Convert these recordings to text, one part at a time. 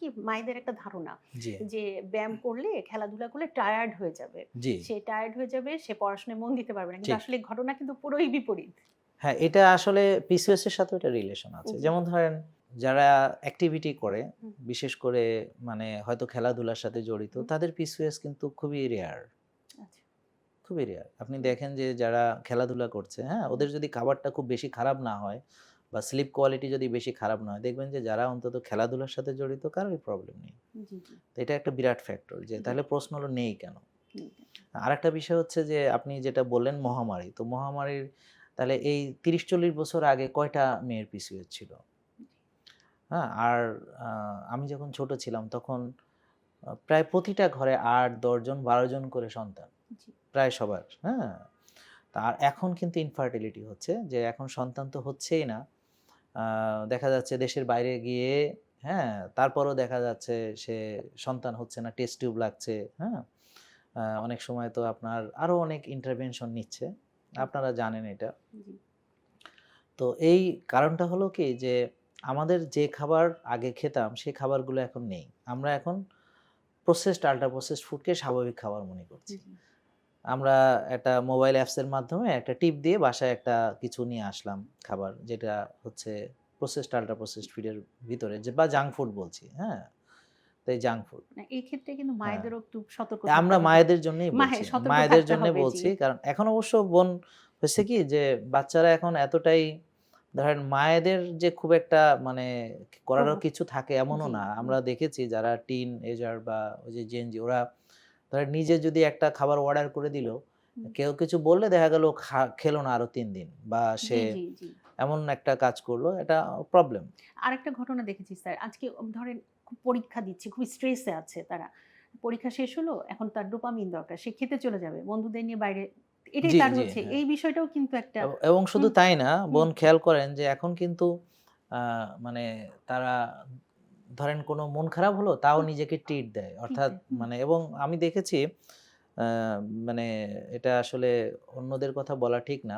কি মায়েদের একটা ধারণা জি, যে ব্যায়াম করলে খেলাধুলা করলে টায়ার্ড হয়ে যাবে। জি, সে টায়ার্ড হয়ে যাবে, সে পড়াশোনায় মন দিতে পারবে না। কিন্তু ঠিক। আসলে ঘটনা কিন্তু পুরোই বিপরীত। হ্যাঁ, এটা আসলে পিসিওএস এর সাথেও এটা রিলেশন আছে। জি। যেমন ধরেন যারা অ্যাক্টিভিটি করে, হুম, বিশেষ করে মানে হয়তো খেলাধুলার সাথে জড়িত, হুম, তাদের পিসিওএস কিন্তু খুবই রেয়ার, আচ্ছা। খুবই রেয়ার। আপনি হুম, দেখেন যে যারা খেলাধুলা করছে, হ্যাঁ? হুম, ওদের যদি খাবারটা খুব বেশি খারাপ না হয় বা স্লিপ কোয়ালিটি যদি বেশি খারাপ না হয়, দেখবেন যে যারা অন্তত খেলাধুলার সাথে জড়িত কারোই প্রবলেম নেই। জি, জি। তো এটা একটা বিরাট ফ্যাক্টর যে তাহলে বিরাট। প্রশ্ন হলো নেই কেন? হুম, আরেকটা বিষয় হচ্ছে যে আপনি যেটা বললেন মহামারী। তো মহামারীর তাহলে এই ৩০-৪০ বছর আগে কয়টা মেয়ের পিসিওএস ছিল? হ্যাঁ? আর আ আমি যখন ছোট ছিলাম তখন প্রায় প্রতিটা ঘরে ৮, ১০ জন ১২ জন করে সন্তান। জি। প্রায় সবার, হ্যাঁ? আর এখন কিন্তু ইনফার্টিলিটি হচ্ছে যে এখন সন্তান তো হচ্ছেই না। আ দেখা যাচ্ছে দেশের বাইরে গিয়ে, হ্যাঁ? তারপরও দেখা যাচ্ছে সে সন্তান হচ্ছে না, টেস্ট টিউব লাগছে, হ্যাঁ? অনেক সময় তো আপনার আরো অনেক ইন্টারভেনশন নিচ্ছে। হুম, আপনারা জানেন এটা। জি। তো এই কারণটা হলো কি যে আমাদের যে খাবার আগে খেতাম সেই খাবারগুলো এখন নেই। আমরা এখন প্রসেসড আল্ট্রা প্রসেসড ফুডকে স্বাভাবিক খাবার মনে করছি। জি। আমরা একটা মোবাইল অ্যাপসের মাধ্যমে একটা টিপ দিয়ে বাসায় একটা কিছু নিয়ে আসলাম খাবার যেটা হচ্ছে প্রসেসড আল্ট্রা প্রসেসড ফুডের ভিতরে যে বা জাঙ্ক ফুড বলছি, হ্যাঁ? তো এই জাঙ্ক ফুড, না এই ক্ষেত্রে কিন্তু হ্যাঁ। মায়েদেরও একটু সতর্ক থাকতে আমরা হবে। মায়েদের জন্যই বলছি। সতর্ক মায়েদের থাকতে জন্যই হবে। জি। বলছি। কারণ এখন অবশ্য হয়েছে কি যে বাচ্চারা এখন এতটাই ধরেন মায়েদের যে খুব একটা মানে করারও প্রভাব। কিছু থাকে এমনও জি। না। হুম, আমরা দেখেছি যারা টিন এজার বা ওই যে জেনজি ওরা ধরেন নিজে যদি একটা খাবার অর্ডার করে দিল, হুম। কেউ কিছু বললে দেখা গেল খেলো না আরো ৩ দিন বা সে জি, জি, জি। এমন একটা কাজ করলো, এটা প্রবলেম। আরেকটা ঘটনা দেখেছি স্যার। আজকে ধরেন খুব পরীক্ষা দিচ্ছে, খুবই স্ট্রেসে আছে তারা। পরীক্ষা শেষ হলো, এখন তার ডোপামিন দরকার। সে খেতে চলে যাবে। বন্ধুদের নিয়ে বাইরে এটাই জি, তার জি, হচ্ছে। হ্যাঁ। এই বিষয়টাও কিন্তু একটা এবং শুধু হুম, তাই না, হুম, বোন খেয়াল করেন যে এখন কিন্তু আ মানে তারা ধরেন কোনো মন খারাপ হলো তাও হুম, নিজেকে ট্রিট দেয়। ঠিক অর্থাৎ তাই। হুম, মানে এবং আমি দেখেছি আ মানে এটা আসলে অন্যদের কথা বলা ঠিক না।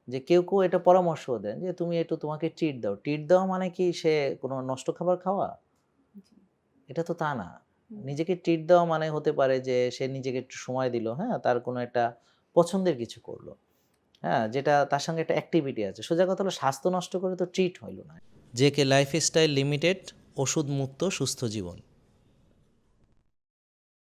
যে কেউ এটা পরামর্শও দেন যে তুমি একটু তোমাকে ট্রিট দাও। ট্রিট দেওয়া মানে কি সে কোনো নষ্ট খাবার খাওয়া? জি, এটা তো তা না। হুম। নিজেকে ট্রিট দেওয়া মানে হতে পারে যে সে নিজেকে একটু সময় দিল, হ্যাঁ? তার কোনো একটা পছন্দের কিছু করল। হ্যাঁ? যেটা তার সঙ্গে একটা অ্যাক্টিভিটি আছে। সোজা কথা হলো স্বাস্থ্য নষ্ট করে তো ট্রিট হইল না। জেকে লাইফস্টাইল লিমিটেড, ওষুধ মুক্ত সুস্থ জীবন।